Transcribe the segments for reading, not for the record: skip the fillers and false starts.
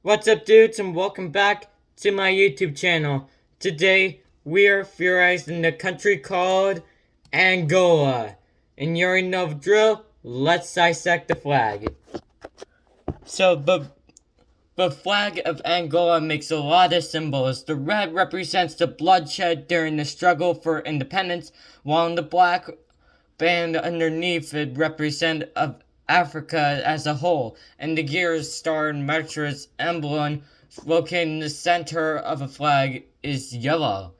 What's up, dudes, and welcome back to my YouTube channel. Today, we are theorizing the country called Angola. And you already know the drill, let's dissect the flag. So, the flag of Angola makes a lot of symbols. The red represents the bloodshed during the struggle for independence, while the black band underneath it represents Africa as a whole, and the gears, star, and Metra's emblem located in the center of the flag is yellow.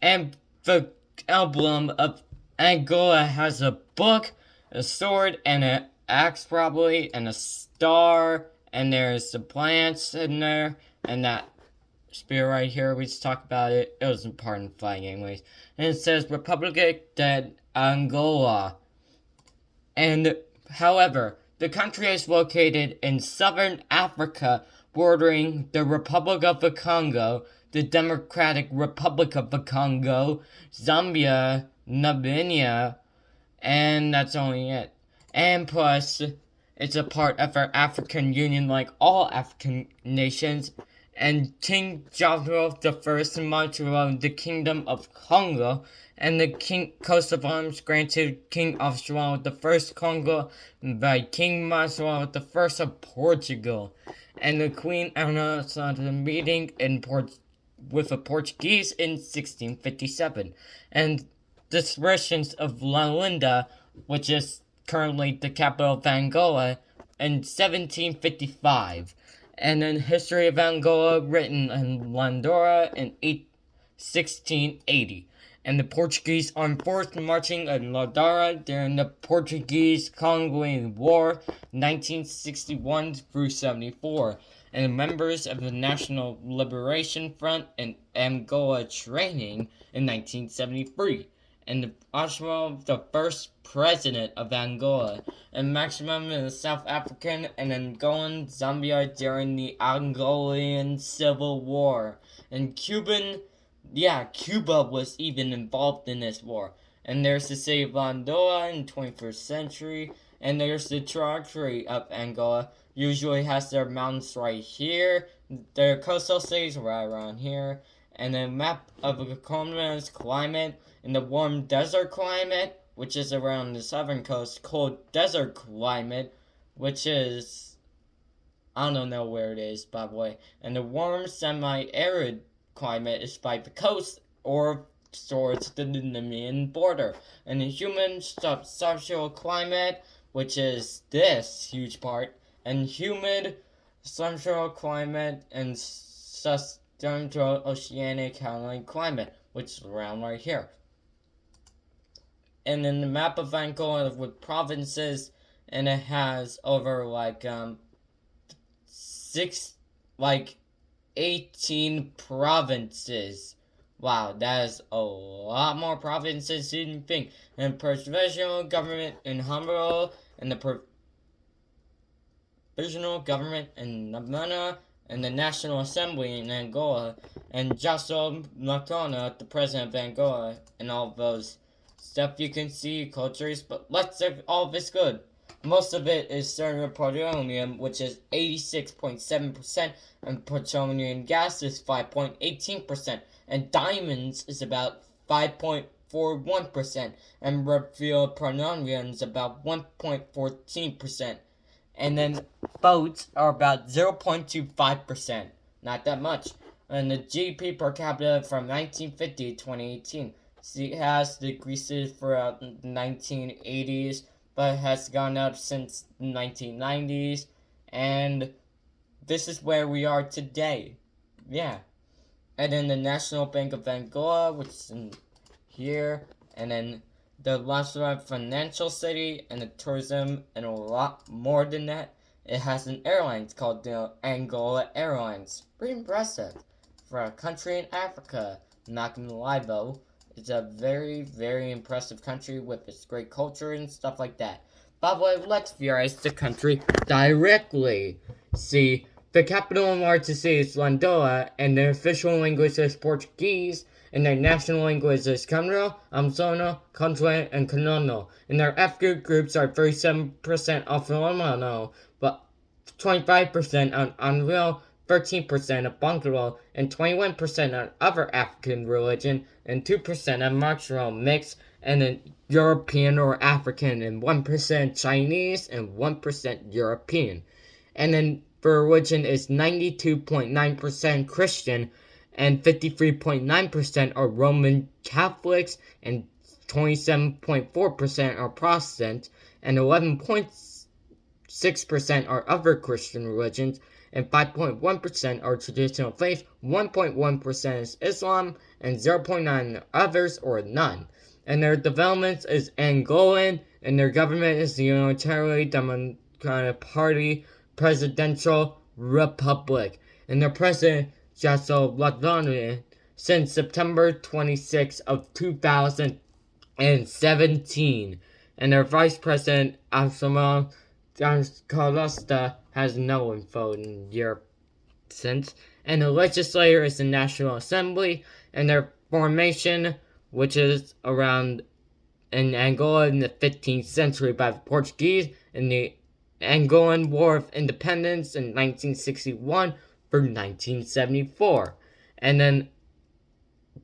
And the emblem of Angola has a book, a sword, and an axe probably, and a star, and there's the plants in there, and that spear right here, we just talked about it. It wasn't part of the flag anyways. And it says Republica de Angola. And however, the country is located in southern Africa, bordering the Republic of the Congo, the Democratic Republic of the Congo, Zambia, Namibia, and that's only it. And plus, it's a part of our African Union like all African nations, and King Joshua I marched the Kingdom of Congo, and the coat of arms granted King Joshua I Congo by King Joshua I of Portugal, and the Queen Anna started a meeting with the Portuguese in 1657, and the versions of Luanda, which is currently the capital of Angola, in 1755, and then History of Angola written in Landora in 1680, and the Portuguese armed forces marching in Landora during the Portuguese-Congolese War 1961 through 74, and members of the National Liberation Front in Angola training in 1973. And Oswald, the first president of Angola, and maximum in the South African and Angolan Zambia during the Angolan Civil War. And Cuba was even involved in this war. And there's the city of Angola in the 21st century, and there's the territory of Angola. Usually has their mountains right here, their coastal cities right around here, and a map of the continent's climate. In the warm desert climate, which is around the southern coast, cold desert climate, which is, I don't know where it is, by the way. And the warm semi-arid climate is by the coast or towards the Namibian border. And the human subtropical climate, which is this huge part, and humid subtropical climate and subtropical oceanic climate, which is around right here. And then the map of Angola with provinces, and it has over 18 provinces. Wow, that is a lot more provinces than you think. And provisional government in Hamburg, and the provisional government in Namibia, and the National Assembly in Angola, and Joshua Makona, the president of Angola, and all of those stuff you can see, cultures, but let's say all of it's good. Most of it is certain petroleum, which is 86.7%, and petroleum gas is 5.18%, and diamonds is about 5.41%, and refined petroleum is about 1.14%, and then boats are about 0.25%, not that much, and the GDP per capita from 1950 to 2018. It has decreased throughout the 1980s, but has gone up since the 1990s, and this is where we are today. Yeah. And then the National Bank of Angola, which is in here, and then the National Financial City, and the tourism, and a lot more than that. It has an airline called the Angola Airlines. Pretty impressive for a country in Africa. I'm not gonna lie though. It's a very, very impressive country with its great culture and stuff like that. By the way, let's theorize the country directly. See, the capital and largest city is Landoa, and their official language is Portuguese, and their national language is Camaro, Amazono, Conjoy, and Canono. And their ethnic groups are 37% Afro-Latino, but 25% on Unreal, 13% of Bangla, and 21% of other African religion, and 2% of martial mix, and then European or African, and 1% Chinese, and 1% European. And then the religion is 92.9% Christian, and 53.9% are Roman Catholics, and 27.4% are Protestant, and 11.6% are other Christian religions, and 5.1% are traditional faith, 1.1% is Islam, and 0.9% others or none. And their development is Angolan, and their government is the Unitary Democratic Party Presidential Republic. And their president, Jasso Ladvani, since September 26 of 2017. And their vice president, Absalom Costa, has no info in Europe since. And the legislature is the National Assembly, and their formation, which is around in Angola in the 15th century by the Portuguese, in the Angolan War of Independence in 1961 through 1974, and then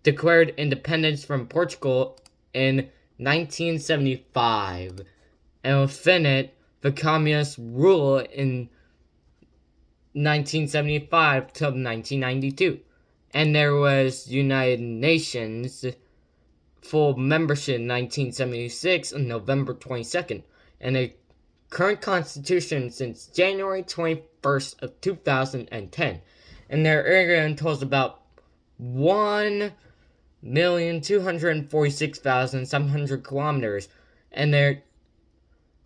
declared independence from Portugal in 1975. And within it, the communists rule in 1975 till 1992. And there was United Nations full membership in 1976 on November 22nd. And a current constitution since January 21st of 2010. And their area totals about 1,246,700 kilometers, and they're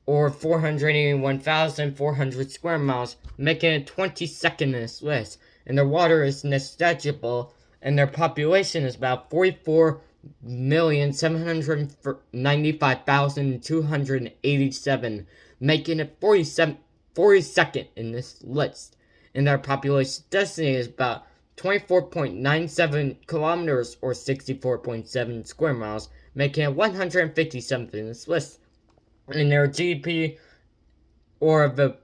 or 481,400 square miles, making it 22nd in this list. And their water is negligible, and their population is about 44,795,287, making it 42nd in this list. And their population density is about 24.97 kilometers or 64.7 square miles, making it 157th in this list. And their GDP, or the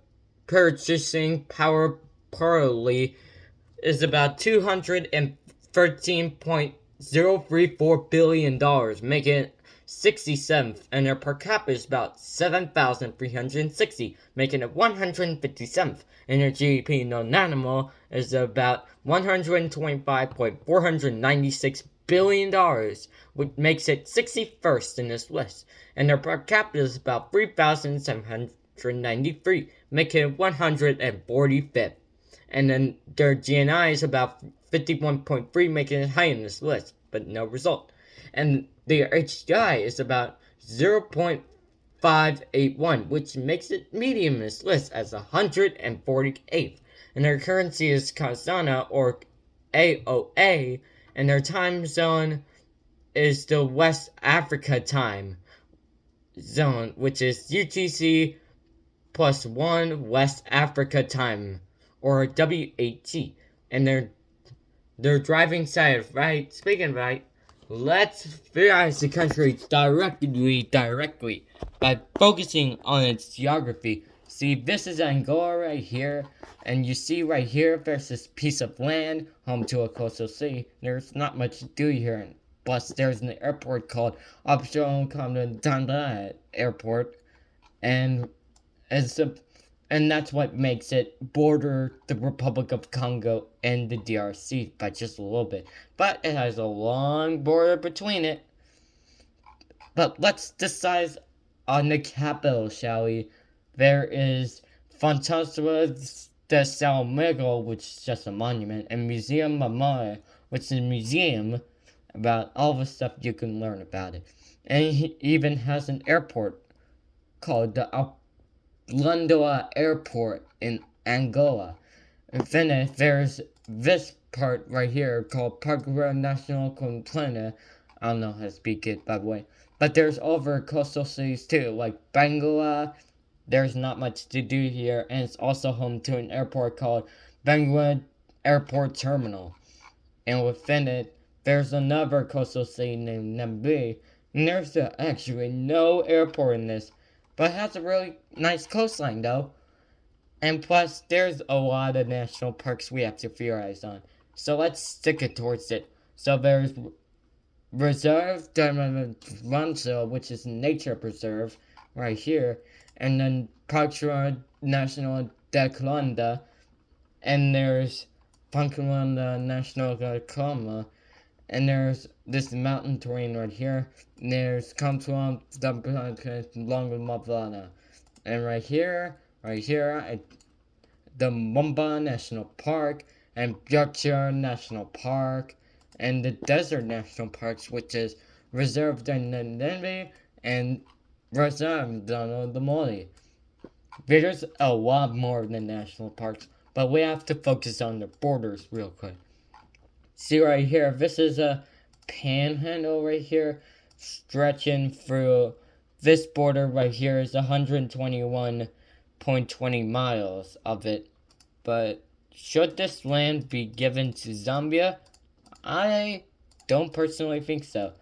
purchasing power parity, is about $213.034 billion, making it 67th, and their per capita is about 7,360, making it 157th, and their GDP non-animal is about $125.496 billion, which makes it 61st in this list, and their per capita is about 3,793, making it 145th, and then their GNI is about 51.3, making it high in this list, but no result, and their HDI is about 0.581, which makes it medium in this list as 148th, and their currency is Kazana or AOA, and their time zone is the West Africa time zone, which is UTC +1 West Africa time, or WAT. And they're driving side right. Speaking of right, let's theorize the country directly by focusing on its geography. See, this is Angola right here, and you see right here there's this piece of land home to a coastal city. There's not much to do here, plus there's an airport called Panhandle Airport, and that's what makes it border the Republic of Congo and the DRC by just a little bit, but it has a long border between it. But let's decide on the capital, shall we? There is Fantasma de Salmigo, which is just a monument, and Museum Mamaya, which is a museum about all the stuff you can learn about it. And it even has an airport called the Lundoa Airport in Angola. And then there's this part right here called Parque National Complena. I don't know how to speak it, by the way. But there's other coastal cities too, like Bangla. There's not much to do here, and it's also home to an airport called Bangla Airport Terminal. And within it, there's another coastal city named Namibia, and there's actually no airport in this, but it has a really nice coastline though. And plus, there's a lot of national parks we have to theorize on. So let's stick it towards it. So there's Reserve de Rancho, which is a nature preserve right here, and then Parque National de Colanda, and there's Panhandle National Coma, and there's this mountain terrain right here, and there's Control the Longa, and right here, the Mumba National Park, and Bjorkshire National Park, and the Desert National Parks, which is Reserve de Neve and Reserve de Moli. There's a lot more than national parks, but we have to focus on the borders real quick. See right here, this is a panhandle right here, stretching through this border right here is 121.20 miles of it. But should this land be given to Zambia? I don't personally think so.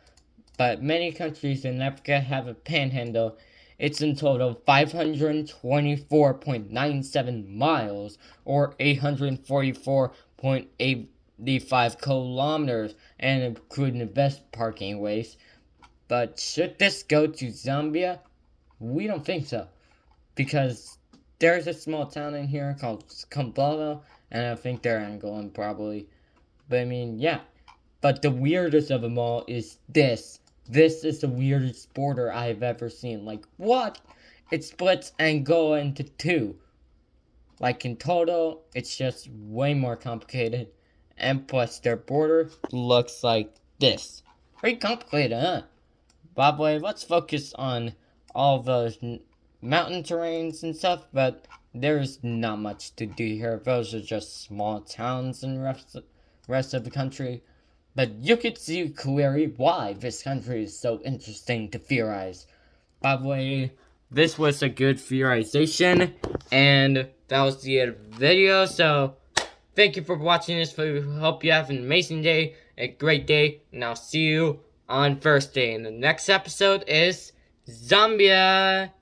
But many countries in Africa have a panhandle. It's in total 524.97 miles, or 844.85 kilometers, and including the best parking ways. But should this go to Zambia? We don't think so. Because there's a small town in here called Kampala, and I think they're Angolan probably. But I mean, yeah. But the weirdest of them all is this. This is the weirdest border I've ever seen. Like, what? It splits Angola into two. Like, in total, it's just way more complicated. And plus, their border looks like this. Pretty complicated, huh? By the way, let's focus on all those mountain terrains and stuff, but there's not much to do here. Those are just small towns and rest of the country. But you could see clearly why this country is so interesting to theorize. By the way, this was a good theorization, and that was the end of the video. So, thank you for watching this. Hope you have an amazing day, a great day, and I'll see you on Thursday. And the next episode is Zambia.